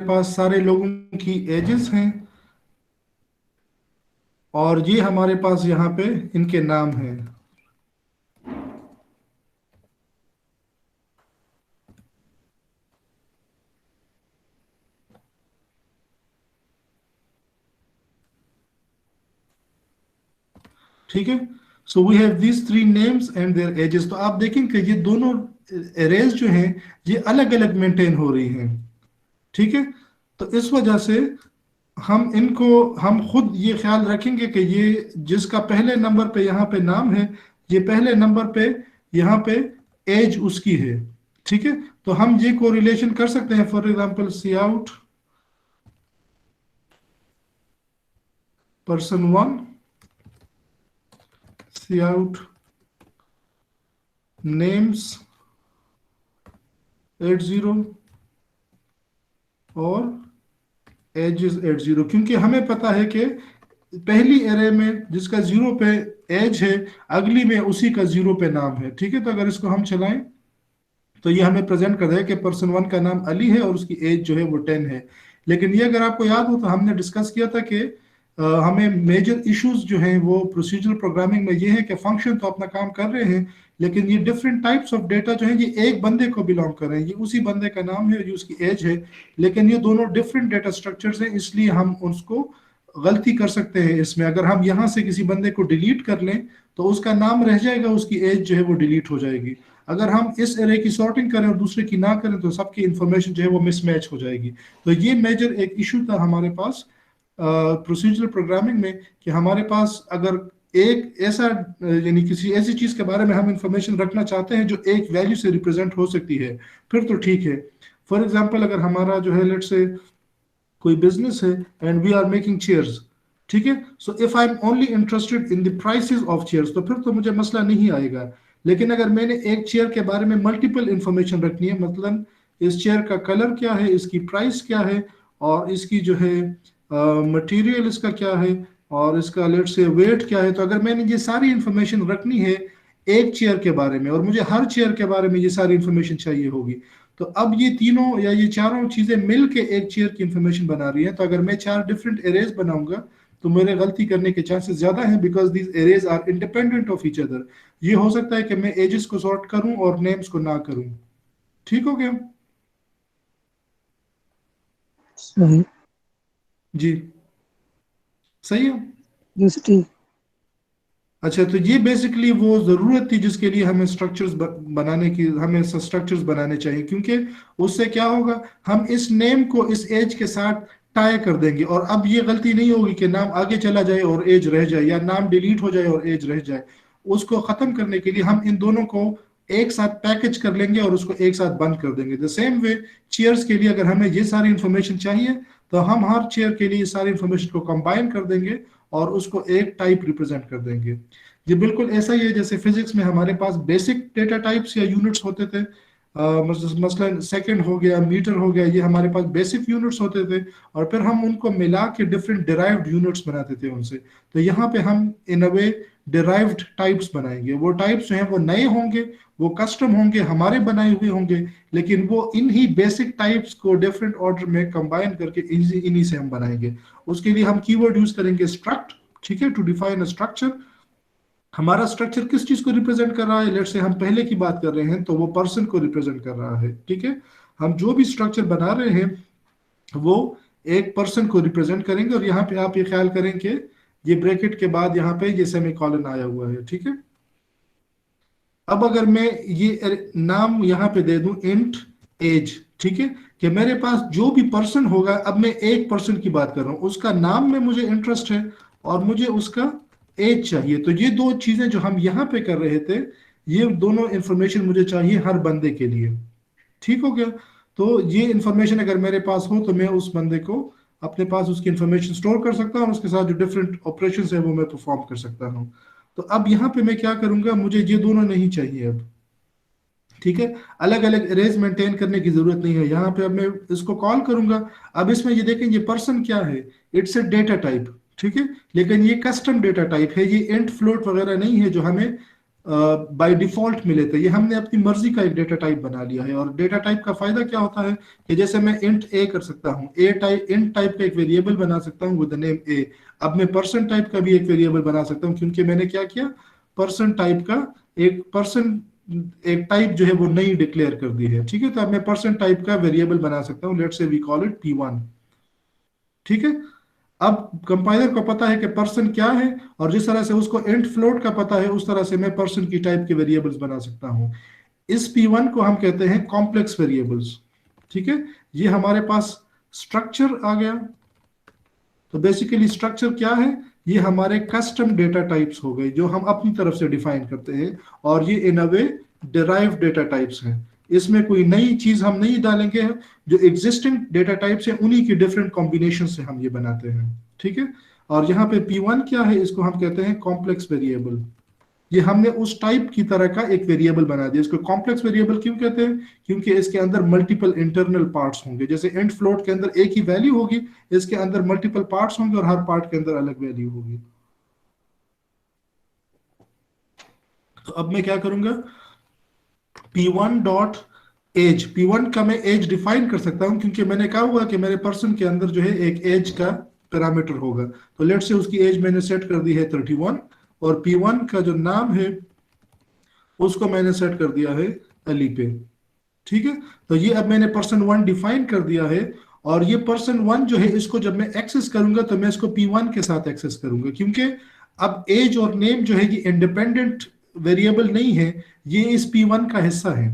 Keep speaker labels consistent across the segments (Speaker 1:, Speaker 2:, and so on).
Speaker 1: पास सारे लोगों की एजेस हैं, और ये हमारे पास यहाँ पे इनके नाम हैं। ठीक है। So we have these three names and their ages. तो आप देखेंगे कि ये दोनों एरेज जो हैं ये अलग अलग मेंटेन हो रही हैं। ठीक है। तो इस वजह से हम खुद ये ख्याल रखेंगे कि ये जिसका पहले नंबर पे यहाँ पे नाम है, ये पहले नंबर पे यहाँ पे एज उसकी है। ठीक है। तो हम ये कोरिलेशन कर सकते हैं। For example, see out person 1, see out names 80 और एज 80, क्योंकि हमें पता है कि पहली एरे में जिसका 0 पे एज है, अगली में उसी का 0 पे नाम है। ठीक है। तो अगर इसको हम चलाएं तो ये हमें प्रेजेंट कर है कि person 1 का नाम अली है और उसकी एज जो है वो 10 है। लेकिन ये अगर आपको याद हो तो हमने डिस्कस किया था कि हमें मेजर इश्यूज जो हैं वो प्रोसीजरल प्रोग्रामिंग में ये है कि फंक्शन तो अपना काम कर रहे हैं, लेकिन ये डिफरेंट टाइप्स ऑफ डेटा जो है ये एक बंदे को बिलोंग कर रहे हैं। ये उसी बंदे का नाम है, ये उसकी एज है, लेकिन ये दोनों डिफरेंट डेटा स्ट्रक्चर्स हैं, इसलिए हम उसको गलती कर सकते हैं इसमें। अगर हम यहाँ से किसी बंदे को डिलीट कर लें तो उसका नाम रह जाएगा, उसकी एज जो है वो डिलीट हो जाएगी। अगर हम इस एरे की सॉर्टिंग करें और दूसरे की ना करें तो सबकी इंफॉर्मेशन जो है वो मिसमैच हो जाएगी। तो ये मेजर एक इशू था हमारे पास प्रोसीजरल प्रोग्रामिंग में, कि हमारे पास अगर एक ऐसा यानी किसी ऐसी चीज के बारे में हम इंफॉर्मेशन रखना चाहते हैं जो एक वैल्यू से रिप्रेजेंट हो सकती है, फिर तो ठीक है। फॉर एग्जाम्पल, अगर हमारा जो है लेट से कोई बिजनेस है and we are making chairs. ठीक है। So if I am only interested in the prices of chairs तो फिर तो मुझे मसला नहीं आएगा। लेकिन अगर मैंने एक चेयर के बारे में मल्टीपल इंफॉर्मेशन रखनी है, मतलब इस चेयर का कलर क्या है, इसकी प्राइस क्या है, और इसकी जो है मटेरियल इसका क्या है, और इसका लेट से वेट क्या है, तो अगर मैंने ये सारी इंफॉर्मेशन रखनी है एक चेयर के बारे में और मुझे हर चेयर के बारे में ये सारी इंफॉर्मेशन चाहिए होगी, तो अब ये तीनों या ये चारों चीजें मिलके एक चेयर की इंफॉर्मेशन बना रही है। तो अगर मैं चार डिफरेंट एरेज बनाऊंगा तो मेरे गलती करने के चांसेस ज्यादा हैं, because these arrays are independent of each other. ये हो सकता है कि मैं एजेस को सॉर्ट करूं और नेम्स को ना करूं। ठीक हो गया?
Speaker 2: सही।
Speaker 1: जी, सही है।
Speaker 2: यस ठीक।
Speaker 1: अच्छा, तो ये बेसिकली वो ज़रूरत थी जिसके लिए हमें स्ट्रक्चर्स बनाने की, हमें स्ट्रक्चर्स बनाने चाहिए, क्योंकि उससे क्या होगा, हम इस नेम को इस एज के साथ टाई कर देंगे, और अब ये गलती नहीं होगी कि नाम आगे चला जाए और एज रह जाए, या नाम डिलीट हो जाए और एज रह जाए। उसको ख़त्म करने के लिए हम इन दोनों को एक साथ पैकेज कर लेंगे और उसको एक साथ बंद कर देंगे। द सेम वे चेयर्स के लिए अगर हमें ये सारी इंफॉर्मेशन चाहिए तो हम हर चेयर के लिए सारी इंफॉर्मेशन को कंबाइन कर देंगे और उसको एक टाइप रिप्रेजेंट कर देंगे। ये बिल्कुल ऐसा ही है जैसे फिजिक्स में हमारे पास बेसिक डेटा टाइप्स या यूनिट्स होते थे। मसलन सेकंड हो गया, मीटर हो गया, ये हमारे पास बेसिक यूनिट्स होते थे, और फिर हम उनको मिला के डिफरेंट डिराइव्ड यूनिट्स बनाते थे उनसे। तो यहाँ पे हम इन अ वे डिराइव्ड टाइप्स बनाएंगे। वो टाइप्स जो हैं वो नए होंगे, वो कस्टम होंगे, हमारे बनाए हुए होंगे, लेकिन वो इन ही बेसिक टाइप्स को डिफरेंट ऑर्डर में कंबाइन करके इन्हीं से हम बनाएंगे। उसके लिए हम कीवर्ड यूज करेंगे स्ट्रक्ट। ठीक है, टू डिफाइन अ स्ट्रक्चर। हमारा स्ट्रक्चर किस चीज को रिप्रेजेंट कर रहा है, लेट से हम पहले की बात कर रहे हैं तो वो पर्सन को रिप्रेजेंट कर रहा है। ठीक है। हम जो भी स्ट्रक्चर बना रहे हैं वो एक पर्सन को रिप्रेजेंट करेंगे, और यहाँ पे आप ये ख्याल करें कि ये ब्रैकेट के बाद यहाँ पे ये सेमीकोलन आया हुआ है। ठीक है। अब अगर मैं ये नाम यहाँ पे दे दूं इंट एज, ठीक है, कि मेरे पास जो भी पर्सन होगा, अब मैं एक पर्सन की बात कर रहा हूं, उसका नाम में मुझे इंटरेस्ट है और मुझे उसका एज चाहिए। तो ये दो चीजें जो हम यहाँ पे कर रहे थे, ये दोनों इंफॉर्मेशन मुझे चाहिए हर बंदे के लिए। ठीक हो गया? तो ये इंफॉर्मेशन अगर मेरे पास हो तो मैं उस बंदे को अपने पास उसकी इंफॉर्मेशन स्टोर कर सकता हूँ, और उसके साथ जो डिफरेंट ऑपरेशन है वो मैं परफॉर्म कर सकता हूँ। तो अब यहाँ पे मैं क्या करूंगा, मुझे ये दोनों नहीं चाहिए अब। ठीक है। अलग अलग अरेज मेंटेन करने की जरूरत नहीं है। यहाँ पे अब मैं इसको कॉल करूंगा। अब इसमें ये देखें, ये पर्सन क्या है, इट्स ए डेटा टाइप। ठीक है। लेकिन ये कस्टम डेटा टाइप है, ये इंट फ्लोट वगैरह नहीं है जो हमें बाय डिफॉल्ट मिले थे, ये हमने अपनी मर्जी का एक डेटा टाइप बना लिया है। और डेटा टाइप का फायदा क्या होता है कि जैसे मैं इंट ए कर सकता हूँ, ए टाइप इंट टाइप का एक वेरिएबल बना सकता हूँ विद द नेम ए। अब मैं पर्सन टाइप का भी एक वेरिएबल बना सकता हूँ, क्योंकि मैंने क्या किया, पर्सन टाइप का एक पर्सन एक टाइप जो है वो नई डिक्लेयर कर दी है। ठीक है, तो अब मैं पर्सन टाइप का वेरिएबल बना सकता हूँ, let's say we call it P1। ठीक है, अब कंपाइलर को पता है कि पर्सन क्या है, और जिस तरह से उसको इंट फ्लोट का पता है उस तरह से मैं पर्सन की टाइप के वेरिएबल्स बना सकता हूं। इस P1 को हम कहते हैं कॉम्प्लेक्स वेरिएबल्स। ठीक है, ये हमारे पास स्ट्रक्चर आ गया। तो बेसिकली स्ट्रक्चर क्या है, ये हमारे कस्टम डेटा टाइप्स हो गए जो हम अपनी तरफ से डिफाइन करते हैं, और ये इन अ वे डिराइव्ड डेटा टाइप्स हैं। इसमें कोई नई चीज हम नहीं डालेंगे, जो एग्जिस्टिंग डेटा टाइप्स हैं उन्हीं की डिफरेंट कॉम्बिनेशन से हम ये बनाते हैं। ठीक है, और यहाँ पे P1 क्या है, इसको हम कहते हैं कॉम्प्लेक्स वेरिएबल। ये हमने उस टाइप की तरह का एक वेरिएबल बना दिया। इसको कॉम्प्लेक्स वेरिएबल क्यों कहते हैं, क्योंकि इसके अंदर मल्टीपल इंटरनल पार्ट्स होंगे। जैसे इंट फ्लोट के अंदर एक ही वैल्यू होगी, इसके अंदर मल्टीपल पार्ट्स होंगे और हर पार्ट के अंदर अलग वैल्यू होगी। तो अब मैं क्या करूंगा, P1 डॉट एज, P1 का मैं एज डिफाइन कर सकता हूं, क्योंकि मैंने कहा हुआ कि मेरे पर्सन के अंदर जो है एक एज का पैरामीटर होगा। तो लेट से उसकी एज मैंने सेट कर दी है 31, और P1 का जो नाम है उसको मैंने सेट कर दिया है अली पे। ठीक है, तो ये अब मैंने पर्सन 1 डिफाइन कर दिया है, और ये पर्सन 1 जो है इसको जब मैं एक्सेस करूंगा तो मैं इसको P1 के साथ एक्सेस करूंगा, क्योंकि अब एज और नेम जो है ये इंडिपेंडेंट वेरिएबल नहीं है, ये इस P1 का हिस्सा है।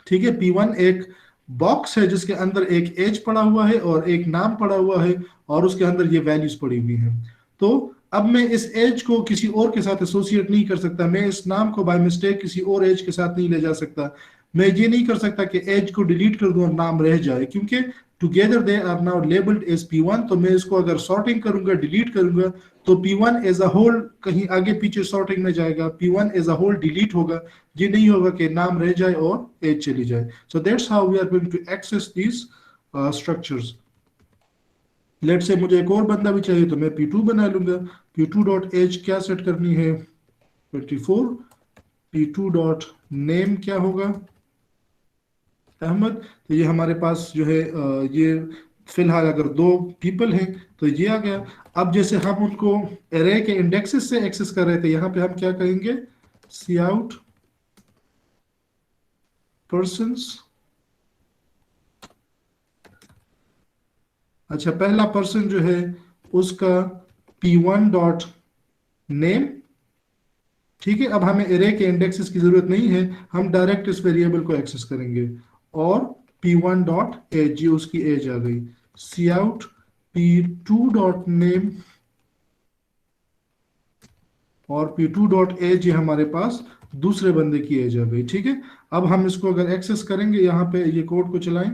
Speaker 1: ठीक है, P1 एक बॉक्स है जिसके अंदर एक एज पड़ा हुआ है और एक नाम पड़ा हुआ है, और उसके अंदर ये वैल्यूज पड़ी हुई हैं। तो अब मैं इस एज को किसी और के साथ एसोसिएट नहीं कर सकता, मैं इस नाम को बाय मिस्टेक किसी और एज के साथ नहीं ले जा सकता। मैं ये नहीं कर सकता कि एज को डिलीट कर दूं और नाम रह जाए, क्योंकि together they are now labelled as P1। तो मैं इसको अगर सॉर्टिंग करूंगा, डिलीट करूंगा, तो P1 एज अ होल कहीं आगे पीछे सॉर्टिंग में जाएगा, P1 as a whole delete होगा। ये नहीं होगा कि नाम रह जाए और एज चली जाए। So that's how we are going to access these structures. Let say मुझे एक और बंदा भी चाहिए, तो मैं P2 बना लूंगा। P2 डॉट एज क्या सेट करनी है, 24। P2 डॉट नेम क्या होगा, अहमद। तो ये हमारे पास जो है ये फिलहाल अगर दो पीपल हैं तो ये आ गया। अब जैसे हम उनको एरे के इंडेक्सेस से एक्सेस कर रहे थे, यहाँ पे हम क्या कहेंगे, सी आउट पर्सन्स। अच्छा, पहला पर्सन जो है उसका P1 डॉट नेम। ठीक है, अब हमें एरे के इंडेक्सेस की जरूरत नहीं है, हम डायरेक्ट इस वेरिएबल को एक्सेस करेंगे। और P1 डॉट एज, ये उसकी एज आ गई। सी आउट P2 डॉट नेम और P2 डॉट एज, ये हमारे पास दूसरे बंदे की एज आ गई। ठीक है, अब हम इसको अगर एक्सेस करेंगे, यहाँ पे ये कोड को चलाएं।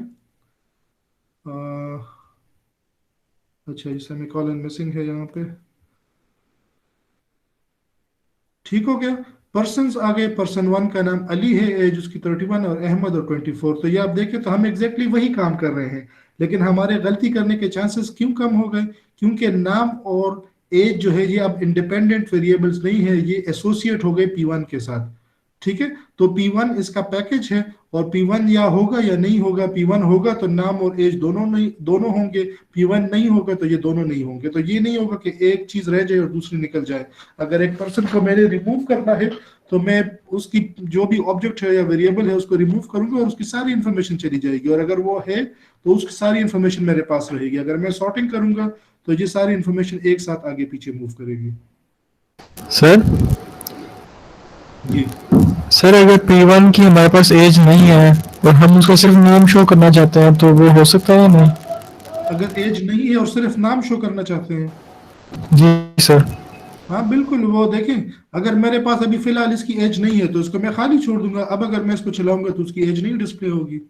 Speaker 1: अच्छा, ये सेमीकोलन मिसिंग है यहाँ पे। ठीक हो गया, पर्सन्स आ गए। पर्सन 1 का नाम अली है, एज उसकी 31, और अहमद और 24। तो ये आप देखें तो हम एग्जैक्टली वही काम कर रहे हैं, लेकिन हमारे गलती करने के चांसेस क्यों कम हो गए, क्योंकि नाम और एज जो है ये अब इंडिपेंडेंट वेरिएबल्स नहीं है, ये एसोसिएट हो गए P1 के साथ। ठीक है, तो P1 इसका पैकेज है, और P1 या होगा या नहीं होगा। P1 होगा तो नाम और एज दोनों नहीं, दोनों होंगे। P1 नहीं होगा तो ये दोनों नहीं होंगे। तो ये नहीं होगा कि एक चीज रह जाए और दूसरी निकल जाए। अगर एक पर्सन को मैंने रिमूव करना है, तो मैं उसकी जो भी ऑब्जेक्ट है या वेरिएबल है उसको रिमूव करूंगा और उसकी सारी इंफॉर्मेशन चली जाएगी, और अगर वो है तो उसकी सारी इंफॉर्मेशन मेरे पास रहेगी। अगर मैं सॉर्टिंग करूंगा तो ये सारी इंफॉर्मेशन एक साथ आगे पीछे मूव करेगी।
Speaker 3: सर
Speaker 1: जी,
Speaker 3: सर अगर P1 की हमारे पास एज नहीं है और हम उसका सिर्फ नाम शो करना चाहते हैं तो वो हो सकता है या नहीं?
Speaker 1: अगर एज नहीं है और सिर्फ नाम शो करना चाहते हैं,
Speaker 3: जी सर।
Speaker 1: हाँ बिल्कुल। वो देखें, अगर मेरे पास अभी फिलहाल इसकी एज नहीं है तो इसको मैं खाली छोड़ दूंगा। अब अगर मैं इसको चलाऊंगा तो उसकी एज नहीं डिस्प्ले होगी।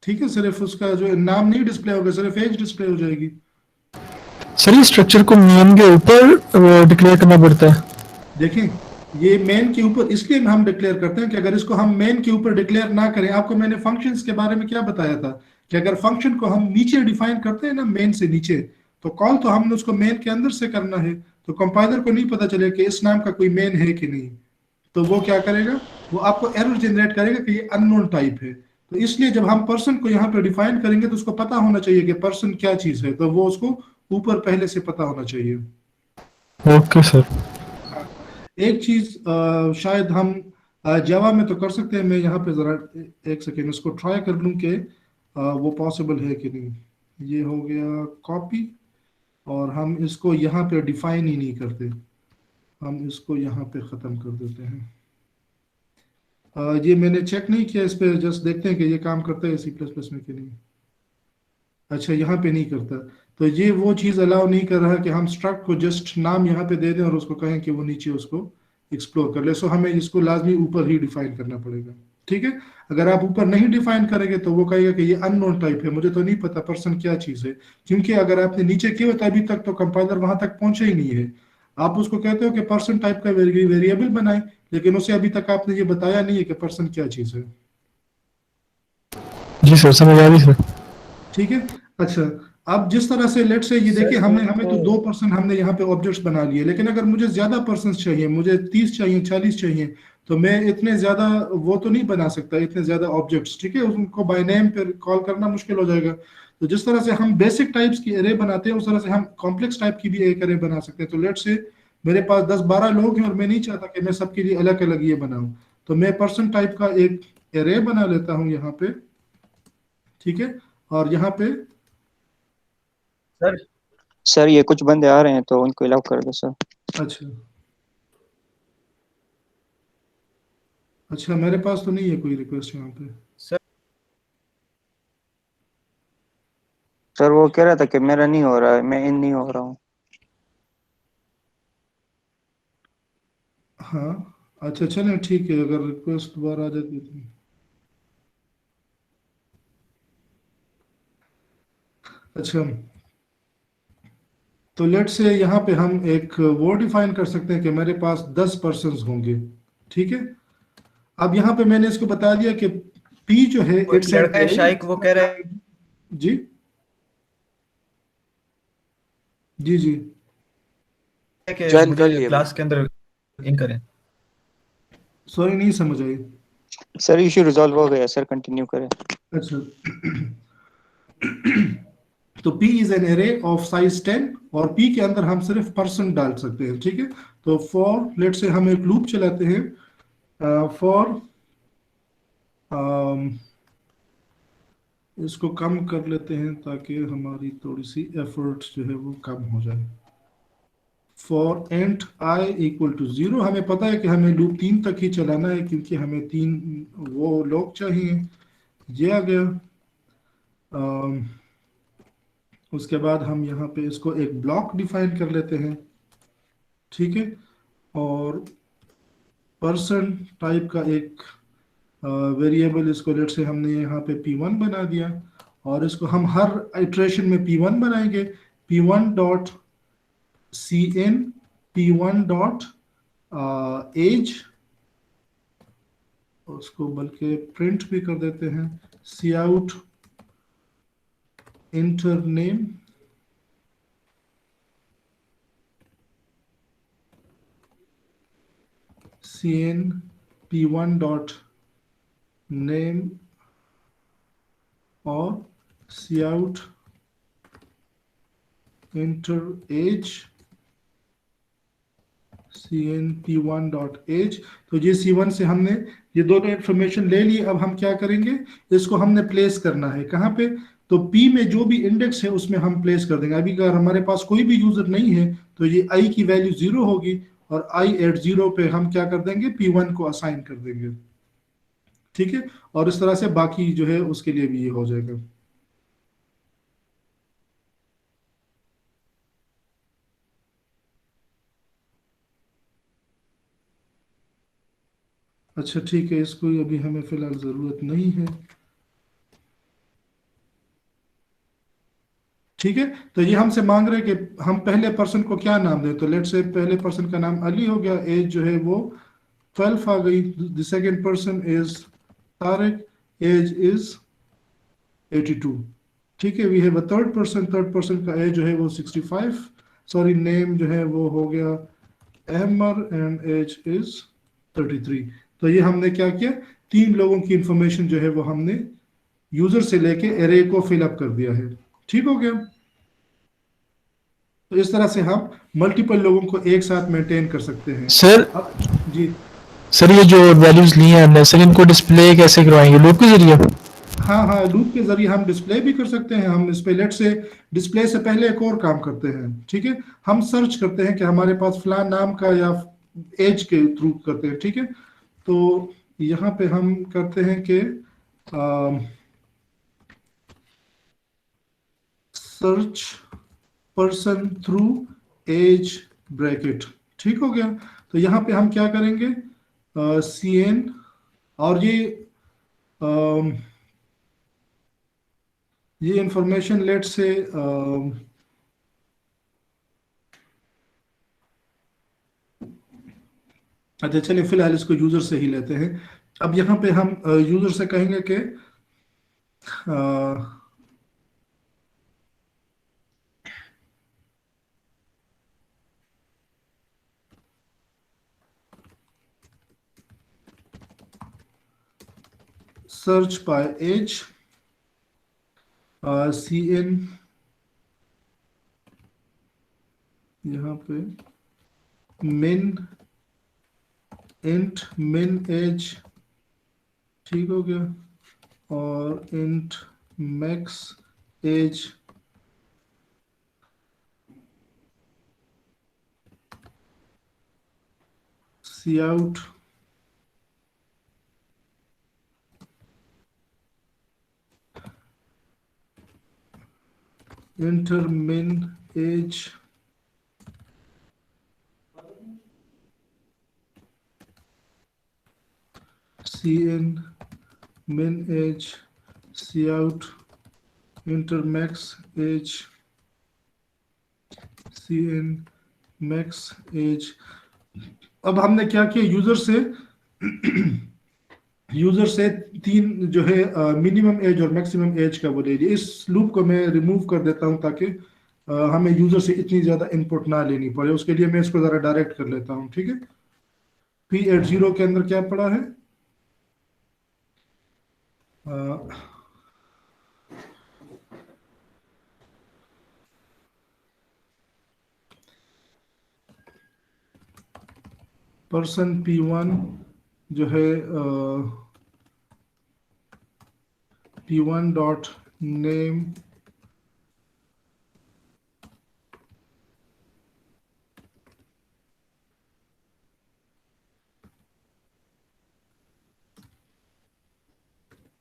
Speaker 1: ठीक है, सिर्फ उसका जो नाम नहीं डिस्प्ले होगा, सिर्फ एज डिस्प्ले हो जाएगी।
Speaker 3: सर ये स्ट्रक्चर को नेम के ऊपर डिक्लेयर करना पड़ता है?
Speaker 1: देखें, ये मेन के ऊपर इसलिए हम डिक्लेयर करते हैं कि अगर इसको हम मेन के ऊपर डिक्लेयर ना करें, आपको मैंने फंक्शंस के बारे में क्या बताया था कि अगर फंक्शन को हम नीचे डिफाइन करते हैं ना, मेन से नीचे, तो कॉल तो हमने उसको मेन के अंदर से करना है। तो कंपाइलर को नहीं पता चले कि इस नाम का कोई मेन है कि नहीं, तो वो क्या करेगा, वो आपको एरर जनरेट करेगा कि ये अननोन टाइप है। तो इसलिए जब हम पर्सन को यहाँ पे डिफाइन करेंगे तो उसको पता होना चाहिए कि पर्सन क्या चीज है, तो वो उसको ऊपर पहले से पता होना चाहिए।
Speaker 3: Okay sir.
Speaker 1: हाँ, एक चीज शायद हम जावा में तो कर सकते हैं। मैं यहाँ पे जरा एक सेकेंड इसको ट्राई कर लूँ कि वो पॉसिबल है कि नहीं। ये हो गया कॉपी, और हम इसको यहाँ पे डिफाइन ही नहीं करते, हम इसको यहाँ पे ख़त्म कर देते हैं। ये मैंने चेक नहीं किया इस पे, जस्ट देखते हैं कि ये काम करता है सी प्लस प्लस में कि नहीं। अच्छा, यहाँ पे नहीं करता, तो ये वो चीज़ अलाउ नहीं कर रहा कि हम स्ट्रक्ट को जस्ट नाम यहाँ पे दे दें और उसको कहें कि वो नीचे उसको एक्सप्लोर कर ले। सो हमें इसको लाजमी ऊपर ही डिफाइन करना पड़ेगा। ठीक है, अगर आप ऊपर नहीं डिफाइन करेंगे तो वो कहेगा कि ये अननोन टाइप है, मुझे तो नहीं पता पर्सन क्या चीज़ है, क्योंकि अगर आपने नीचे किया तो अभी तक तो कंपाइलर वहां तक पहुंचे ही नहीं है। आप उसको कहते हो कि पर्सन टाइप का वेरिएबल बनाए, लेकिन उसे अभी तक आपने ये बताया नहीं है कि पर्सन क्या चीज़ है।
Speaker 3: जी सर, समझ आ रही सर।
Speaker 1: ठीक है। अच्छा, अब जिस तरह से लेट से ये देखिए, हमने हमें तो 2% हमने यहाँ पे ऑब्जेक्ट्स बना लिए, लेकिन अगर मुझे ज्यादा पर्सन चाहिए, मुझे 30 चाहिए, 40 चाहिए, तो मैं इतने ज्यादा वो तो नहीं बना सकता, इतने ज्यादा ऑब्जेक्ट्स। ठीक है, उनको बाय नेम पर कॉल करना मुश्किल हो जाएगा। तो जिस तरह से हम बेसिक टाइप्स की एरे बनाते हैं, उस तरह से हम कॉम्प्लेक्स टाइप की भी एक एरे बना सकते हैं। तो लेट से मेरे पास 10-12 लोग हैं और मैं नहीं चाहता कि मैं सबके लिए अलग अलग ये बनाऊं, तो मैं पर्सन टाइप का एक एरे बना लेता हूं यहाँ पे। ठीक है, और यहाँ पे
Speaker 4: सर सर ये कुछ बंदे आ रहे हैं तो उनको अलाउ कर दो सर।
Speaker 1: अच्छा अच्छा, मेरे पास तो नहीं है कोई रिक्वेस्ट यहाँ पे।
Speaker 4: सर वो कह रहा था कि मेरा नहीं हो रहा है, मैं इन नहीं हो रहा हूँ।
Speaker 1: हाँ, अच्छा चलें, ठीक है, अगर रिक्वेस्ट दोबारा आ जाती है तो। अच्छा, तो लेट से यहाँ पे हम एक वो डिफाइन कर सकते हैं कि मेरे पास 10 पर्सन्स होंगे। ठीक है, अब यहाँ पे मैंने इसको बता दिया कि पी जो है
Speaker 5: वो एक
Speaker 1: इट्स
Speaker 5: लड़का है शाइक, वो कह रहा है
Speaker 1: जी जी जी
Speaker 5: कि
Speaker 4: ज्वाइन कर
Speaker 5: मुझे
Speaker 4: लिए
Speaker 5: क्लास के अंदर इन करें।
Speaker 1: सॉरी, नहीं समझ आई।
Speaker 4: सर इशू रिजॉल्व हो गया सर, कंटिन्यू करें।
Speaker 1: अच्छा तो P is an array of size 10, और P के अंदर हम सिर्फ पर्सन डाल सकते हैं। ठीक है, तो फॉर लेट से हम एक लूप चलाते हैं फॉर इसको कम कर लेते हैं ताकि हमारी थोड़ी सी एफर्ट जो है वो कम हो जाए। For int I equal to 0, हमें पता है कि हमें लूप 3 तक ही चलाना है क्योंकि हमें 3 वो लोग चाहिए। ये आ गया। उसके बाद हम यहाँ पे इसको एक ब्लॉक डिफाइन कर लेते हैं। ठीक है, और पर्सन टाइप का एक वेरिएबल, इसको लेट से हमने यहाँ पे P1 बना दिया, और इसको हम हर इटरेशन में P1 बनाएंगे। P1 dot CN, P1 dot as, उसको बल्कि प्रिंट भी कर देते हैं, cout enter name, CN P1 dot name, और cout enter age, CN P1 dot age. तो ये C1 से हमने ये दोनों इंफॉर्मेशन ले ली। अब हम क्या करेंगे, इसको हमने प्लेस करना है कहाँ पे, तो P में जो भी इंडेक्स है उसमें हम प्लेस कर देंगे। अभी अगर हमारे पास कोई भी यूजर नहीं है तो ये I की वैल्यू 0 होगी, और I एट 0 पे हम क्या कर देंगे, P1 को असाइन कर देंगे। ठीक है, और इस तरह से बाकी जो है उसके लिए भी ये हो जाएगा। अच्छा ठीक है, इसको अभी हमें फिलहाल ज़रूरत नहीं है। ठीक है, तो ये हमसे मांग रहे हैं कि हम पहले पर्सन को क्या नाम दें। तो लेट से पहले पर्सन का नाम अली हो गया, एज जो है वो 12 आ गई। The second person is Tariq, age is 82। ठीक है, we have a third person का एज जो है वो 65, सॉरी नेम जो है वो हो गया अहमर एंड एज इज 33। तो ये हमने क्या किया, 3 लोगों की इंफॉर्मेशन जो है वो हमने यूजर से लेके एरे को फिल अप कर दिया है। ठीक हो गया। तो इस तरह से हम मल्टीपल लोगों को एक साथ मेंटेन कर सकते हैं।
Speaker 3: सर
Speaker 1: अब जी
Speaker 3: सर ये जो वैल्यूज ली हैं हमने सर इनको डिस्प्ले कैसे करवाएंगे, लूप के जरिए?
Speaker 1: हाँ हाँ, लूप के जरिए हम डिस्प्ले भी कर सकते हैं। हम इस पे लेट से डिस्प्ले से पहले एक और काम करते हैं। ठीक है, हम सर्च करते हैं कि हमारे पास फलान नाम का या एज के थ्रू करते हैं। ठीक है, तो यहाँ पे हम करते हैं कि search person through age bracket. ठीक हो गया। तो यहाँ पे हम क्या करेंगे, CN और ये इंफॉर्मेशन लेट से अच्छा चलिए फिलहाल इसको यूजर से ही लेते हैं। अब यहाँ पे हम यूजर से कहेंगे कि सर्च बाय एज, CN यहाँ पे min int min एज। ठीक हो गया। और int max age cout enter min age CN min age cout enter max age CN max age। अब हमने क्या किया, यूजर से 3 जो है मिनिमम एज और मैक्सिमम एज का वो ले लिया। इस लूप को मैं रिमूव कर देता हूं ताकि हमें यूजर से इतनी ज्यादा इनपुट ना लेनी पड़े। उसके लिए मैं इसको जरा डायरेक्ट कर लेता हूं। ठीक है, P80 के अंदर क्या पड़ा है, पर्सन P1 जो है P1 डॉट नेम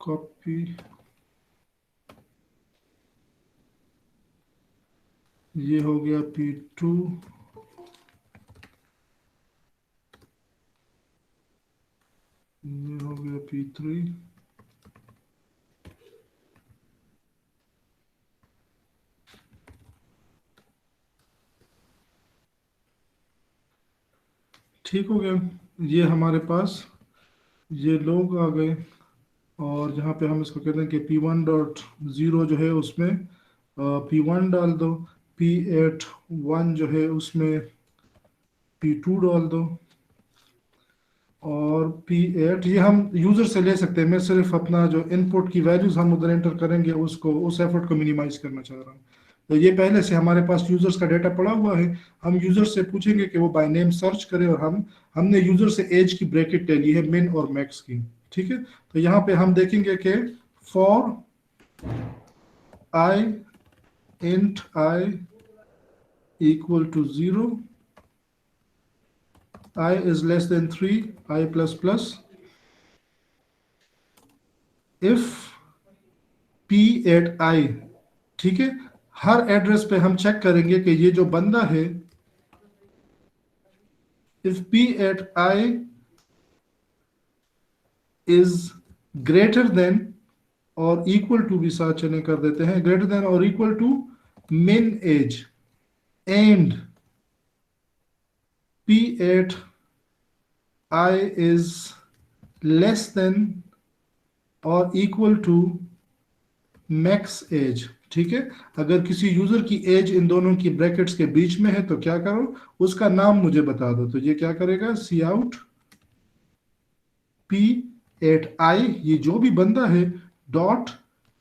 Speaker 1: कॉपी, ये हो गया P2 ये हो गया P3 ठीक हो गया। ये हमारे पास ये लोग आ गए और जहाँ पे हम इसको कहते हैं कि P1.0 जो है उसमें P1 डाल दो, P81 जो है उसमें P2 डाल दो और P8 ये हम यूजर से ले सकते हैं। मैं सिर्फ अपना जो इनपुट की वैल्यूज हम उधर एंटर करेंगे उसको, उस एफर्ट को मिनिमाइज करना चाह रहा हूँ। तो ये पहले से हमारे पास यूजर्स का डेटा पड़ा हुआ है। हम यूजर से पूछेंगे कि वो बाय नेम सर्च करे और हमने यूजर से एज की ब्रैकेट ले ली है मिन और मैक्स की। ठीक है, तो यहाँ पे हम देखेंगे कि for I int I equal to 0, I is less than 3, I plus plus, if P at I। ठीक है, हर एड्रेस पे हम चेक करेंगे कि ये जो बंदा है, if P at I is greater than और इक्वल टू भी साथ चले कर देते हैं, ग्रेटर देन और equal to min age and P at I is less than और इक्वल टू max एज। ठीक है। अगर किसी यूजर की एज इन दोनों की ब्रैकेट्स के बीच में है तो क्या करो, उसका नाम मुझे बता दो। तो ये क्या करेगा, सी आउट P8I, ये जो भी बंदा है, डॉट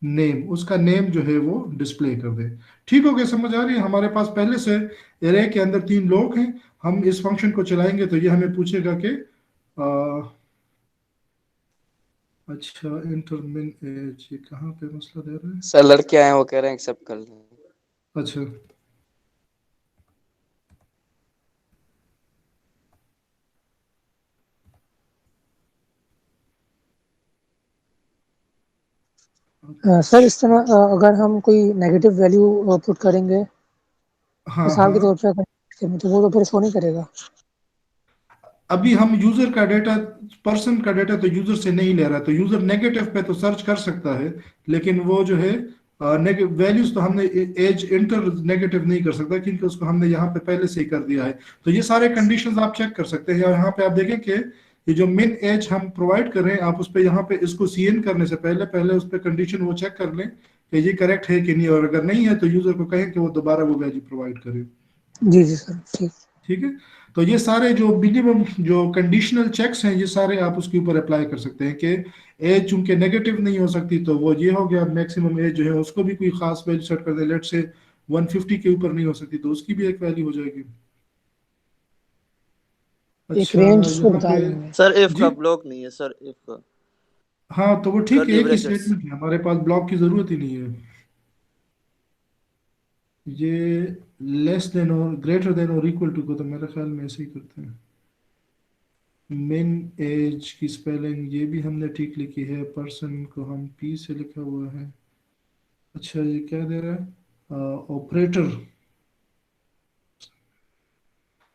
Speaker 1: नेम, उसका नेम जो है वो डिस्प्ले कर दे। ठीक हो गया, समझ आ रही है? हमारे पास पहले से एरे के अंदर 3 लोग हैं। हम इस फंक्शन को चलाएंगे तो ये हमें पूछेगा कि अच्छा इंटर मिन एज, ये कहाँ पे मसला दे रहा है?
Speaker 6: सर लड़के आए हैं, वो कह रहे हैं एक्सेप्ट कर लें।
Speaker 1: अच्छा
Speaker 2: सर इस तरह अगर हम कोई नेगेटिव वैल्यू पुट करेंगे
Speaker 1: हाँ
Speaker 2: मिसाल के
Speaker 1: हाँ,
Speaker 2: तौर पे अगर तो वो तो फिर शो नहीं करेगा।
Speaker 1: अभी हम यूजर का डेटा, पर्सन का डेटा तो यूजर से नहीं ले रहा, तो यूजर नेगेटिव पे तो सर्च कर सकता है, लेकिन वो जो है वैल्यूज तो हमने एज इंटर नेगेटिव नहीं कर सकता, क्योंकि उसको हमने यहाँ पे पहले से ही कर दिया है। तो ये सारे कंडीशंस आप चेक कर सकते हैं। यहाँ पे आप देखें कि ये जो मिन एज हम प्रोवाइड कर रहे हैं, आप उस पर यहाँ पे इसको सीएन करने से पहले पहले उस पर कंडीशन वो चेक कर लें कि ये करेक्ट है कि नहीं, और अगर नहीं है तो यूजर को कहें कि वो दोबारा वो वैल्यू प्रोवाइड करे।
Speaker 2: जी जी सर ठीक।
Speaker 1: ठीक है। तो ये सारे जो मिनिमम जो कंडीशनल चेक्स हैं, ये सारे आप उसके ऊपर अप्लाई कर सकते हैं कि एज चूंकि नेगेटिव नहीं हो सकती, तो वो ये हो गया। मैक्सिमम एज जो है उसको भी कोई खास वैल्यू सेट कर दे, लेट से 150 के ऊपर नहीं हो सकती, तो उसकी भी एक वैल्यू हो जाएगी।
Speaker 2: एक
Speaker 1: अच्छा
Speaker 2: रेंज उसको
Speaker 1: यहाँ
Speaker 2: बता
Speaker 1: पे
Speaker 2: देंगे।
Speaker 6: सर इफ
Speaker 1: जी,
Speaker 6: का ब्लॉक नहीं है सर, इफ का
Speaker 1: हाँ तो वो ठीक है,
Speaker 6: कर्ली
Speaker 1: एक ही
Speaker 6: ब्रैकेट्स।
Speaker 1: स्टेटमेंट है, हमारे पास ब्लॉक की जरूरत ही नहीं है। ये लेस देन और ग्रेटर देन और इक्वल टू को तो मेरे ख्याल में ऐसे ही करते हैं। मिन एज की स्पेलिंग ये भी हमने ठीक लिखी है, पर्सन को हम पी से लिखा हुआ है। अच्छा ये क्या दे रहा है, ऑपरेटर।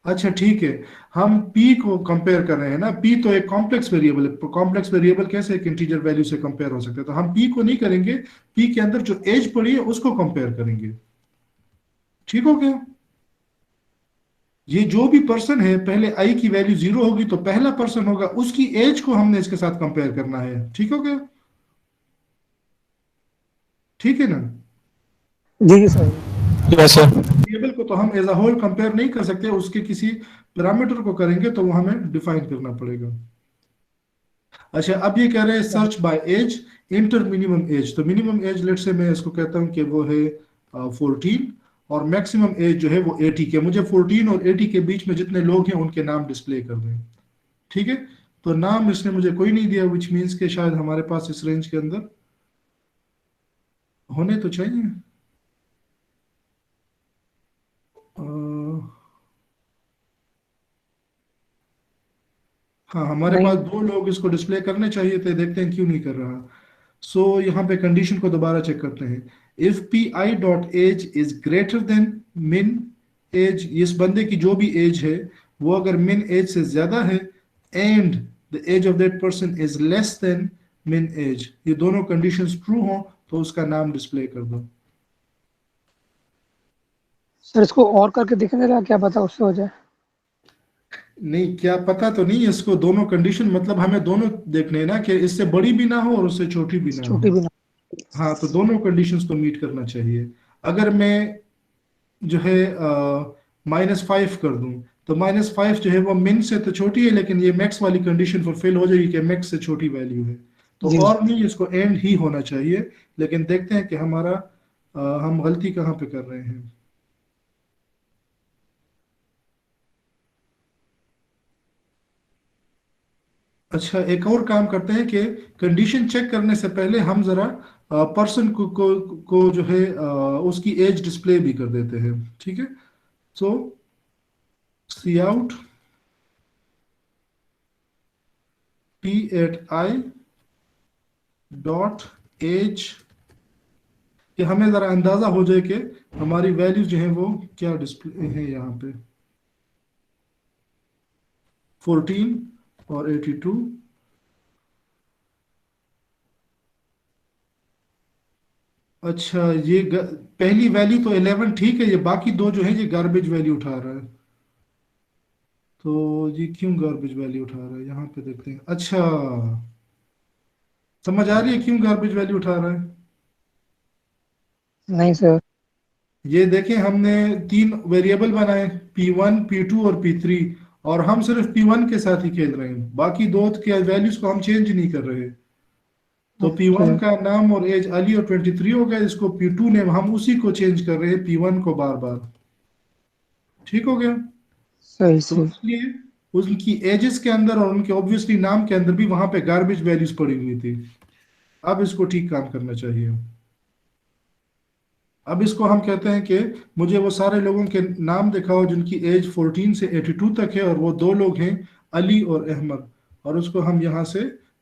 Speaker 1: अच्छा ठीक है, हम p को कंपेयर कर रहे हैं ना, p तो एक कॉम्प्लेक्स वेरिएबल है। कॉम्प्लेक्स वेरिएबल कैसे एक इंटीजर वैल्यू से कंपेयर हो सकता है? तो हम p को नहीं करेंगे, p के अंदर जो एज पड़ी है उसको कंपेयर करेंगे। ठीक हो गया? ये जो भी पर्सन है, पहले i की वैल्यू 0 होगी तो पहला पर्सन होगा, उसकी एज को हमने इसके साथ कंपेयर करना है। ठीक हो गया? ठीक है ना?
Speaker 2: जी जी सर।
Speaker 3: Yes sir.
Speaker 1: वेरिएबल को तो हम एज अ होल कंपेयर नहीं कर सकते, उसके किसी पैरामीटर को करेंगे तो वो हमें डिफाइन करना पड़ेगा। अच्छा अब ये कह रहे हैं search by age, enter minimum age. तो मिनिमम एज लेट से मैं इसको कहता हूँ कि वो है 14, और मैक्सिमम एज जो है वो 80 के। मुझे 14 और 80 के बीच में जितने लोग हैं उनके नाम डिस्प्ले कर दें। ठीक है। तो नाम इसने मुझे कोई नहीं दिया, विच मीन्स के शायद हमारे पास इस रेंज के अंदर होने तो चाहिए। अ, हाँ हमारे
Speaker 2: नहीं
Speaker 1: पास 2 लोग इसको डिस्प्ले करने चाहिए थे, देखते हैं क्यों नहीं कर रहा। सो यहाँ पे कंडीशन को दोबारा चेक करते हैं। If P I dot age is greater than min age, इस बंदे की जो भी एज है वो अगर मिन एज से ज्यादा है, and the age of that person is less than min age, ये दोनों कंडीशंस ट्रू हो तो उसका नाम डिस्प्ले कर दो।
Speaker 2: सर इसको और करके देखेंगे क्या, क्या पता उससे हो जाए।
Speaker 1: नहीं क्या पता तो नहीं, इसको दोनों कंडीशन मतलब हमें दोनों देखने हैं ना, कि इससे बड़ी भी ना हो और उससे छोटी भी ना हो।
Speaker 2: छोटी भी ना।
Speaker 1: हाँ तो दोनों कंडीशंस तो मीट करना चाहिए। अगर मैं जो है -5 कर दूं, तो -5 जो है वो मिन से तो छोटी है, लेकिन ये मैक्स वाली कंडीशन फुलफिल हो जाएगी कि मैक्स से छोटी वैल्यू है। तो
Speaker 2: जी
Speaker 1: और नहीं, इसको एंड ही होना चाहिए। लेकिन देखते हैं कि हमारा हम गलती कहाँ पे कर रहे हैं। अच्छा एक और काम करते हैं कि कंडीशन चेक करने से पहले हम जरा पर्सन को जो है उसकी एज डिस्प्ले भी कर देते हैं। ठीक है। सो सी आउट P8I डॉट एज, कि हमें जरा अंदाजा हो जाए कि हमारी वैल्यू जो है वो क्या डिस्प्ले है यहाँ पे। 14 और 82। अच्छा ये पहली वैल्यू तो 11 ठीक है, ये बाकी दो जो है ये गार्बेज वैल्यू उठा रहा है। तो ये क्यों गार्बेज वैल्यू उठा रहा है, यहाँ पे देखते हैं। अच्छा समझ आ रही है क्यों गार्बेज वैल्यू उठा रहा है?
Speaker 2: नहीं सर।
Speaker 1: ये देखें, हमने 3 वेरिएबल बनाए, P1, P2 और P3, और हम सिर्फ P1 के साथ ही खेल रहे हैं, बाकी दो के वैल्यूज को हम चेंज नहीं कर रहे। तो
Speaker 2: ओके।
Speaker 1: P1 का नाम और एज अली और 23 हो गया, इसको P2 ने हम उसी को चेंज कर रहे हैं, P1 को बार बार। ठीक हो गया।
Speaker 2: सही
Speaker 1: तो
Speaker 2: सही।
Speaker 1: इसलिए उनकी एजेस के अंदर और उनके ऑब्वियसली नाम के अंदर भी वहां पे गार्बेज वैल्यूज पड़ी हुई थी। अब इसको ठीक काम करना चाहिए। अब इसको हम कहते हैं कि मुझे वो सारे लोगों के नाम दिखाओ जिनकी एज 14 से 82 तक है, और वो दो लोग हैं, अली और अहमद। और उसको हम यहाँ से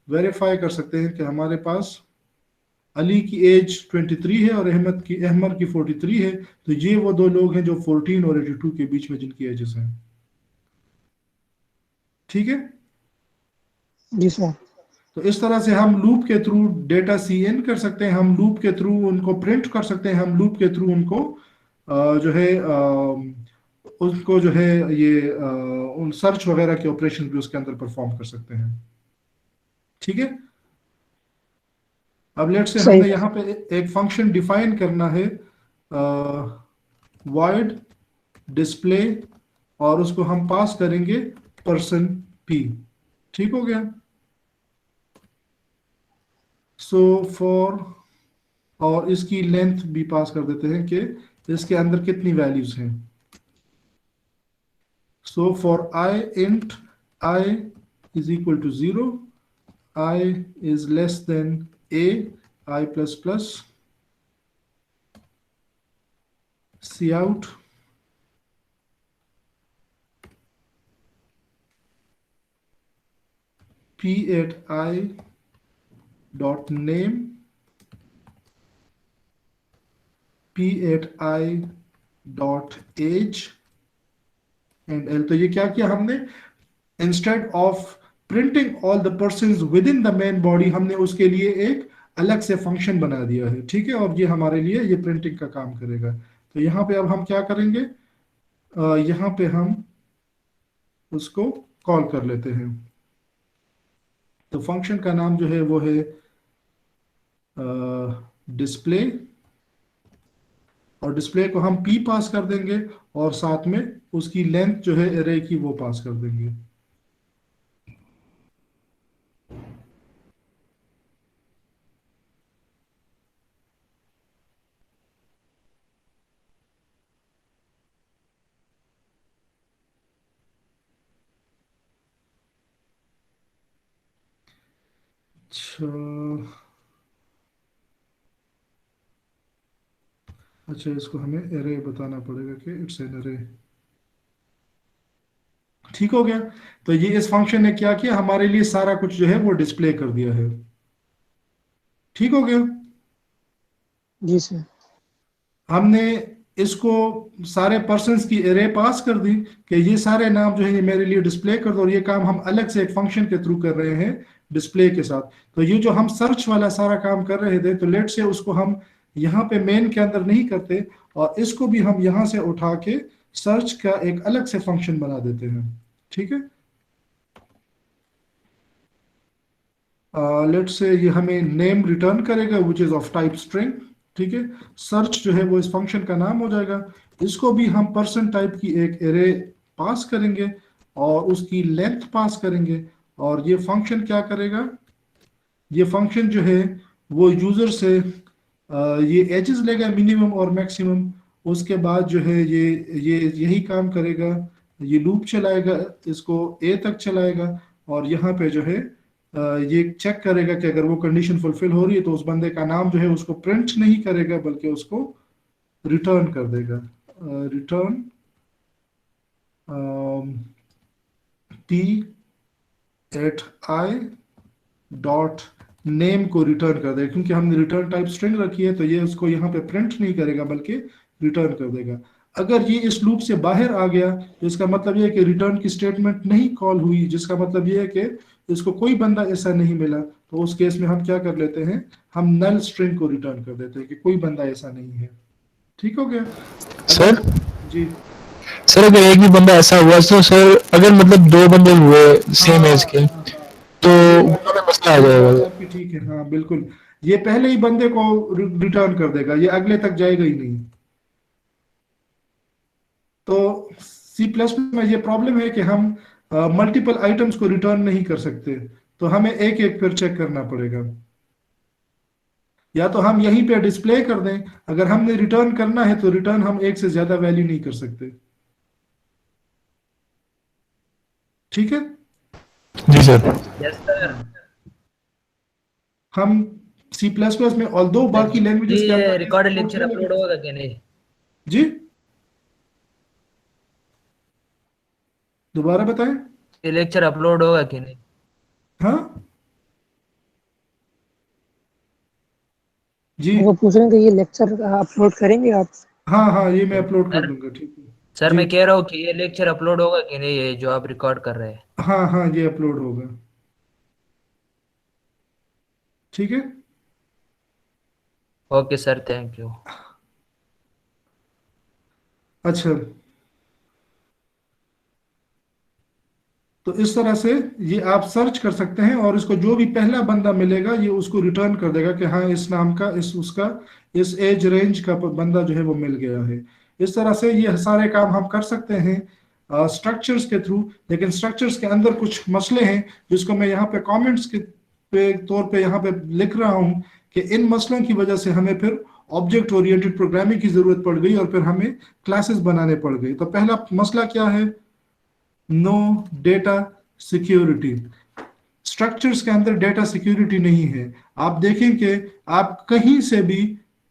Speaker 1: वेरीफाई कर सकते हैं कि हमारे पास अली की एज 23 है और अहमद की 43 है। तो ये वो दो लोग हैं जो 14 और 82 के बीच में जिनकी एजेस हैं। ठीक है।
Speaker 2: जी सर।
Speaker 1: तो इस तरह से हम लूप के थ्रू डेटा CN कर सकते हैं, हम लूप के थ्रू उनको प्रिंट कर सकते हैं, हम लूप के थ्रू उनको जो है उनको जो है ये उन सर्च वगैरह के ऑपरेशन भी उसके अंदर परफॉर्म कर सकते हैं। ठीक है। अब लेट से
Speaker 2: सही।
Speaker 1: हमने यहाँ पे एक फंक्शन डिफाइन करना है, void डिस्प्ले, और उसको हम पास करेंगे %p। ठीक हो गया। सो फॉर, और इसकी लेंथ भी पास कर देते हैं कि इसके अंदर कितनी वैल्यूज हैं। So for i int i is equal to 0, i is less than a, i plus plus, cout p at i dot name p at i dot age and l। तो ये क्या किया हमने, instead of printing all the persons with in the main body, हमने उसके लिए एक अलग से फंक्शन बना दिया है। ठीक है। और ये हमारे लिए ये प्रिंटिंग का काम करेगा। तो यहाँ पे अब हम क्या करेंगे, यहाँ पे हम उसको कॉल कर लेते हैं। तो फंक्शन का नाम जो है वो है डिस्प्ले, और डिस्प्ले को हम p पास कर देंगे, और साथ में उसकी लेंथ जो है एरे की वो पास कर देंगे। अच्छा, इसको हमें एरे बताना पड़ेगा कि इट्स एन एरे। ठीक हो गया। तो ये इस फंक्शन ने क्या किया, हमारे लिए सारा कुछ जो है वो डिस्प्ले कर दिया है। ठीक हो गया।
Speaker 2: जी सर।
Speaker 1: हमने इसको सारे पर्सन्स की एरे पास कर दी कि ये सारे नाम जो है ये मेरे लिए डिस्प्ले कर दो, और ये काम हम अलग से एक फंक्शन के थ्रू कर रहे हैं डिस्प्ले के साथ। तो ये जो हम सर्च वाला सारा काम कर रहे थे, तो लेट से उसको हम यहाँ पे मेन के अंदर नहीं करते, और इसको भी हम यहाँ से उठा के सर्च का एक अलग से फंक्शन बना देते हैं। ठीक है। लेट से ये हमें नेम रिटर्न करेगा which is of type string. ठीक है। सर्च जो है वो इस फंक्शन का नाम हो जाएगा। इसको भी हम पर्सन टाइप की एक एरे पास करेंगे और उसकी लेंथ पास करेंगे, और ये फंक्शन क्या करेगा, ये फंक्शन जो है वो यूजर से ये एजेस लेगा मिनिमम और मैक्सिमम। उसके बाद जो है ये यही काम करेगा, ये लूप चलाएगा, इसको ए तक चलाएगा, और यहाँ पे जो है ये चेक करेगा कि अगर वो कंडीशन फुलफिल हो रही है तो उस बंदे का नाम जो है उसको प्रिंट नहीं करेगा बल्कि उसको रिटर्न कर देगा। Return p at i dot name को रिटर्न कर देगा, क्योंकि हमने रिटर्न टाइप स्ट्रिंग रखी है, तो ये उसको यहाँ पे प्रिंट नहीं करेगा बल्कि रिटर्न कर देगा। अगर ये इस लूप से बाहर आ गया तो इसका मतलब ये है कि रिटर्न की स्टेटमेंट नहीं कॉल हुई, जिसका मतलब ये है कि इसको कोई बंदा ऐसा नहीं मिला। तो उस केस में हम क्या कर लेते हैं, हम नल स्ट्रिंग को रिटर्न कर देते हैं कि कोई बंदा ऐसा नहीं है। ठीक हो गया
Speaker 3: सर?
Speaker 1: जी।
Speaker 3: सर अगर एक भी बंदा ऐसा हुआ तो सर, अगर मतलब 2 बंदे हुए सेम एज के, तो उनमें मसला आ जाएगा।
Speaker 1: आपकी ठीक है, हाँ बिल्कुल। ये पहले ही बंदे को रिटर्न कर देगा, ये अगले तक जाएगा ही नहीं। तो सी प्लस में ये प्रॉब्लम है कि हम मल्टीपल आइटम्स को रिटर्न नहीं कर सकते, तो हमें एक एक फिर चेक करना पड़ेगा। या तो हम यहीं पे डिस्प्ले कर दें, अगर हमने रिटर्न करना है तो रिटर्न हम एक से ज्यादा वैल्यू नहीं कर सकते। ठीक है
Speaker 3: जी सर।
Speaker 5: Yes sir.
Speaker 1: हम सी प्लस प्लस में ऑल्दो बाकी लैंग्वेजेस के अंदर
Speaker 5: रिकॉर्डेड लेक्चर अपलोड होगा कि नहीं?
Speaker 1: जी दोबारा बताएं।
Speaker 5: ये लेक्चर अपलोड होगा कि नहीं?
Speaker 1: हाँ जी
Speaker 2: वो पूछ रहे हैं कि ये लेक्चर अपलोड करेंगे आप?
Speaker 1: हाँ हाँ, ये मैं अपलोड कर दूंगा। ठीक है
Speaker 5: सर
Speaker 1: जी।
Speaker 5: मैं कह रहा हूँ कि ये लेक्चर अपलोड होगा कि नहीं, ये जो आप रिकॉर्ड कर रहे हैं?
Speaker 1: हाँ हाँ, ये अपलोड होगा। ठीक है
Speaker 5: ओके सर, थैंक यू।
Speaker 1: अच्छा, तो इस तरह से ये आप सर्च कर सकते हैं और इसको जो भी पहला बंदा मिलेगा ये उसको रिटर्न कर देगा कि हाँ इस नाम का, इस उसका, इस एज रेंज का बंदा जो है वो मिल गया है। इस तरह से ये सारे काम हम कर सकते हैं स्ट्रक्चर्स के थ्रू। लेकिन स्ट्रक्चर्स के अंदर कुछ मसले हैं जिसको मैं यहाँ पे कमेंट्स के तौर पे यहाँ पे लिख रहा हूँ कि इन मसलों की वजह से हमें फिर ऑब्जेक्ट ओरिएंटेड प्रोग्रामिंग की जरूरत पड़ गई और फिर हमें क्लासेस बनाने पड़ गए। तो पहला मसला क्या है? No data security. स्ट्रक्चर्स के अंदर डेटा सिक्योरिटी नहीं है। आप देखें कि आप कहीं से भी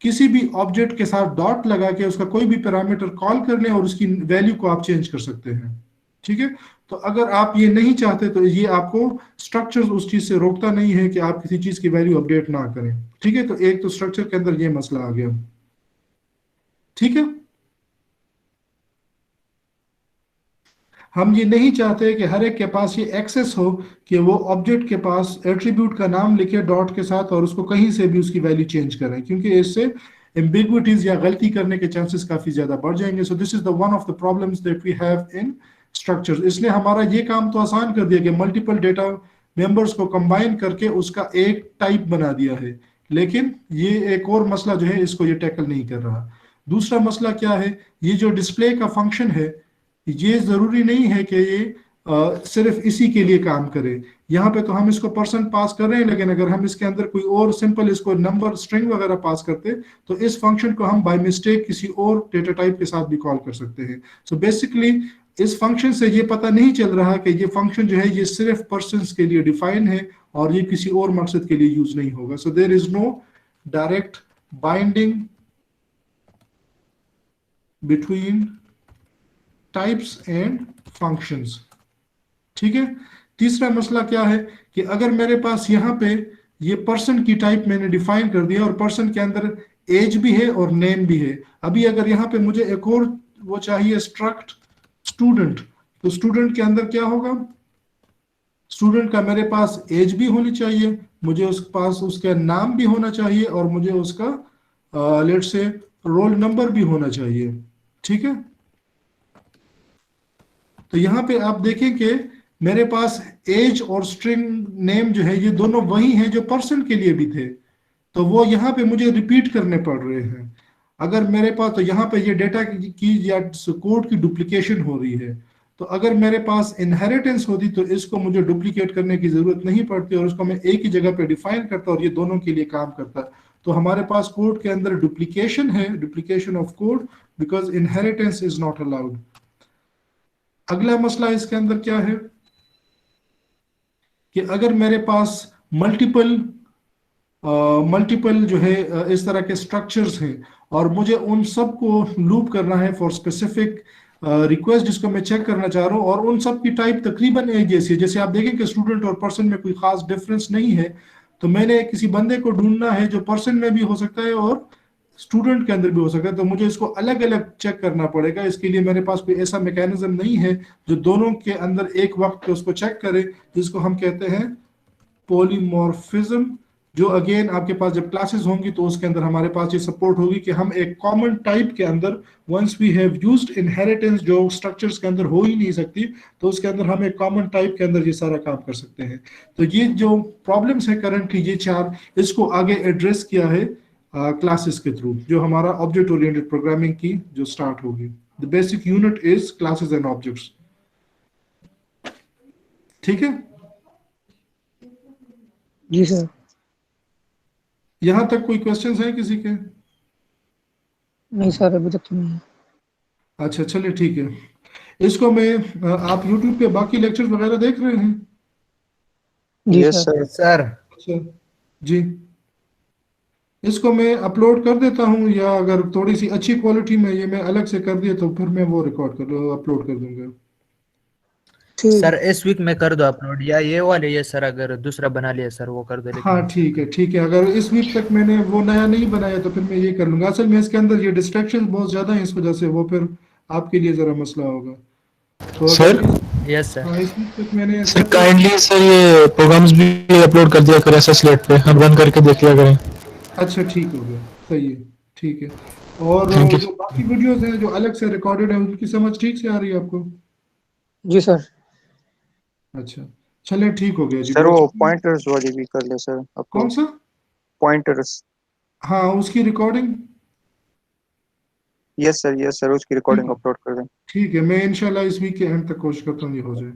Speaker 1: किसी भी ऑब्जेक्ट के साथ डॉट लगा के उसका कोई भी पैरामीटर कॉल कर लें और उसकी वैल्यू को आप चेंज कर सकते हैं। ठीक है, तो अगर आप ये नहीं चाहते तो ये आपको स्ट्रक्चर्स उस चीज से रोकता नहीं है कि आप किसी चीज की वैल्यू अपडेट ना करें। ठीक है, तो एक तो स्ट्रक्चर के अंदर ये मसला आ गया। ठीक है, हम ये नहीं चाहते कि हर एक के पास ये एक्सेस हो कि वो ऑब्जेक्ट के पास एट्रीब्यूट का नाम लिखे डॉट के साथ और उसको कहीं से भी उसकी वैल्यू चेंज करें, क्योंकि इससे एम्बिग्विटीज या गलती करने के चांसेस काफी ज्यादा बढ़ जाएंगे। So this is the one of the problems that we have in structures. इसने हमारा ये काम तो आसान कर दिया कि मल्टीपल डेटा मेंबर्स को कंबाइन करके उसका एक टाइप बना दिया है, लेकिन ये एक और मसला जो है इसको ये टैकल नहीं कर रहा। दूसरा मसला क्या है? ये जो डिस्प्ले का फंक्शन है ये जरूरी नहीं है कि ये सिर्फ इसी के लिए काम करे। यहाँ पे तो हम इसको पर्सन पास कर रहे हैं, लेकिन अगर हम इसके अंदर कोई और सिंपल इसको नंबर स्ट्रिंग वगैरह पास करते तो इस फंक्शन को हम बाय मिस्टेक किसी और डेटा टाइप के साथ भी कॉल कर सकते हैं। सो बेसिकली इस फंक्शन से ये पता नहीं चल रहा कि ये फंक्शन जो है ये सिर्फ पर्सन के लिए डिफाइन है और ये किसी और मकसद के लिए यूज नहीं होगा। So there is no direct binding between types and functions. ठीक है, तीसरा मसला क्या है कि अगर मेरे पास यहाँ पे ये पर्सन की टाइप मैंने डिफाइन कर दिया और पर्सन के अंदर एज भी है और नेम भी है, अभी अगर यहाँ पे मुझे एक और वो चाहिए स्ट्रक्ट स्टूडेंट, तो स्टूडेंट के अंदर क्या होगा? स्टूडेंट का मेरे पास एज भी होनी चाहिए, मुझे उसके पास उसका नाम भी होना चाहिए और मुझे उसका लेट से रोल नंबर भी होना चाहिए। ठीक है, तो यहाँ पे आप देखें कि मेरे पास एज और स्ट्रिंग नेम जो है ये दोनों वही हैं जो पर्सन के लिए भी थे, तो वो यहाँ पे मुझे रिपीट करने पड़ रहे हैं। अगर मेरे पास, तो यहाँ पे ये डेटा की या कोड की डुप्लीकेशन हो रही है। तो अगर मेरे पास इनहेरिटेंस होती तो इसको मुझे डुप्लीकेट करने की जरूरत नहीं पड़ती और उसको मैं एक ही जगह पे डिफाइन करता और ये दोनों के लिए काम करता। तो हमारे पास कोड के अंदर डुप्लीकेशन है, duplication of code, because inheritance is not allowed. अगला मसला इसके अंदर क्या है कि अगर मेरे पास मल्टीपल जो है इस तरह के स्ट्रक्चर्स हैं और मुझे उन सब को लूप करना है फॉर स्पेसिफिक रिक्वेस्ट जिसको मैं चेक करना चाह रहा हूँ, और उन सब की टाइप तकरीबन एक जैसी है, जैसे आप देखें कि स्टूडेंट और पर्सन में कोई खास डिफरेंस नहीं है, तो मैंने किसी बंदे को ढूंढना है जो पर्सन में भी हो सकता है और स्टूडेंट के अंदर भी हो सकता है, तो मुझे इसको अलग अलग चेक करना पड़ेगा। इसके लिए मेरे पास कोई ऐसा मैकेनिज्म नहीं है जो दोनों के अंदर एक वक्त पे उसको चेक करे, जिसको हम कहते हैं पॉलीमॉर्फिज्म जो अगेन आपके पास जब क्लासेस होंगी तो उसके अंदर हमारे पास ये सपोर्ट होगी कि हम एक कॉमन टाइप के अंदर once we have used inheritance जो स्ट्रक्चर्स के अंदर हो ही नहीं सकती, तो उसके अंदर हम एक कॉमन टाइप के अंदर ये सारा काम कर सकते हैं। तो ये जो प्रॉब्लम्स है करंटली ये चार, इसको आगे एड्रेस किया है क्लासेस के थ्रू, जो हमारा ऑब्जेक्ट ओरिएंटेड प्रोग्रामिंग की जो स्टार्ट होगी। The basic unit is classes and objects. ठीक है,
Speaker 2: जी सर।
Speaker 1: यहां तक कोई क्वेश्चंस है किसी के?
Speaker 2: नहीं सर, अभी तक तो नहीं है।
Speaker 1: अच्छा चलिए ठीक है। इसको मैं आप YouTube पे बाकी लेक्चर्स वगैरह देख रहे हैं?
Speaker 2: जी
Speaker 4: यस
Speaker 2: सर।
Speaker 4: सर।
Speaker 5: सर
Speaker 1: अच्छा जी, इसको मैं अपलोड कर देता हूँ, या अगर थोड़ी सी अच्छी क्वालिटी में ये मैं अलग से कर दिया तो फिर मैं वो रिकॉर्ड कर अपलोड कर दूंगा।
Speaker 2: ठीक
Speaker 5: सर
Speaker 2: है।
Speaker 5: इस वीक में कर दो अपलोड, या ये वाले ये सर अगर दूसरा बना लिया सर वो कर दो,
Speaker 1: हाँ
Speaker 5: लेकिन
Speaker 1: ठीक है ठीक है, अगर इस वीक तक मैंने वो नया नहीं बनाया तो फिर मैं ये कर लूंगा। असल में इसके अंदर ये डिस्ट्रैक्शन बहुत ज्यादा है, इस वजह से वो फिर आपके लिए जरा मसला होगा। तो
Speaker 3: सर
Speaker 1: अगर
Speaker 5: यस सर।
Speaker 1: हाँ इस वीक तक मैंने
Speaker 3: सर काइंडली सर ये प्रोग्राम्स भी अपलोड कर दिया करें ऐसा स्लेट पे, हम रन करके देख लिया करें।
Speaker 1: अच्छा ठीक हो गया, सही है, ठीक है। और
Speaker 3: थैंक यू।
Speaker 1: जो बाकी वीडियोस हैं जो अलग से रिकॉर्डेड है उनकी समझ ठीक से आ रही है आपको?
Speaker 2: जी सर।
Speaker 1: अच्छा चलिए ठीक हो गया जी,
Speaker 4: सर
Speaker 1: बहुत
Speaker 4: वो
Speaker 1: शुक्रिया।
Speaker 4: पॉइंटर्स वाली भी कर ले सर
Speaker 1: कौन
Speaker 4: अपलोड।
Speaker 1: सा?
Speaker 4: पॉइंटर्स।
Speaker 1: हाँ उसकी रिकॉर्डिंग,
Speaker 4: यस सर उसकी
Speaker 1: ठीक
Speaker 4: रिकॉर्डिंग अपलोड कर दें।
Speaker 1: ठीक है, मैं इंशाल्लाह इस वीक के एंड तक कोशिश करता हूँ ये हो जाए।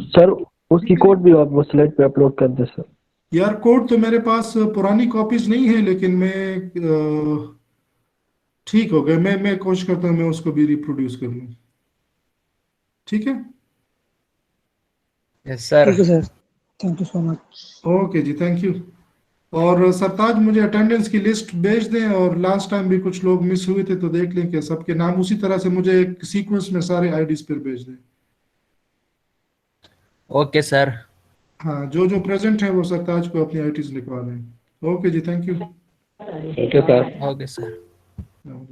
Speaker 7: सर उसकी कोड भी आप वो स्लाइड पे अपलोड कर दे सर।
Speaker 1: यार कोड तो मेरे पास पुरानी कॉपीज नहीं है, लेकिन ठीक हो गया, मैं कोशिश करता हूँ मैं उसको भी रिप्रोड्यूस कर लूँ। ठीक है,
Speaker 5: यस सर।
Speaker 2: ठीक है sir. Thank you so much.
Speaker 1: Okay जी, थैंक यू। और सरताज मुझे अटेंडेंस की लिस्ट भेज दें, और लास्ट टाइम भी कुछ लोग मिस हुए थे तो देख लें कि सबके नाम उसी तरह से मुझे एक सीक्वेंस में सारे आईडीज पर भेज दें।
Speaker 5: Okay sir.
Speaker 1: हाँ जो जो प्रेजेंट है वो सरताज को अपनी आईडीज लिखवा दें। ओके जी, thank you.
Speaker 7: Okay sir.
Speaker 5: Okay sir.
Speaker 1: You.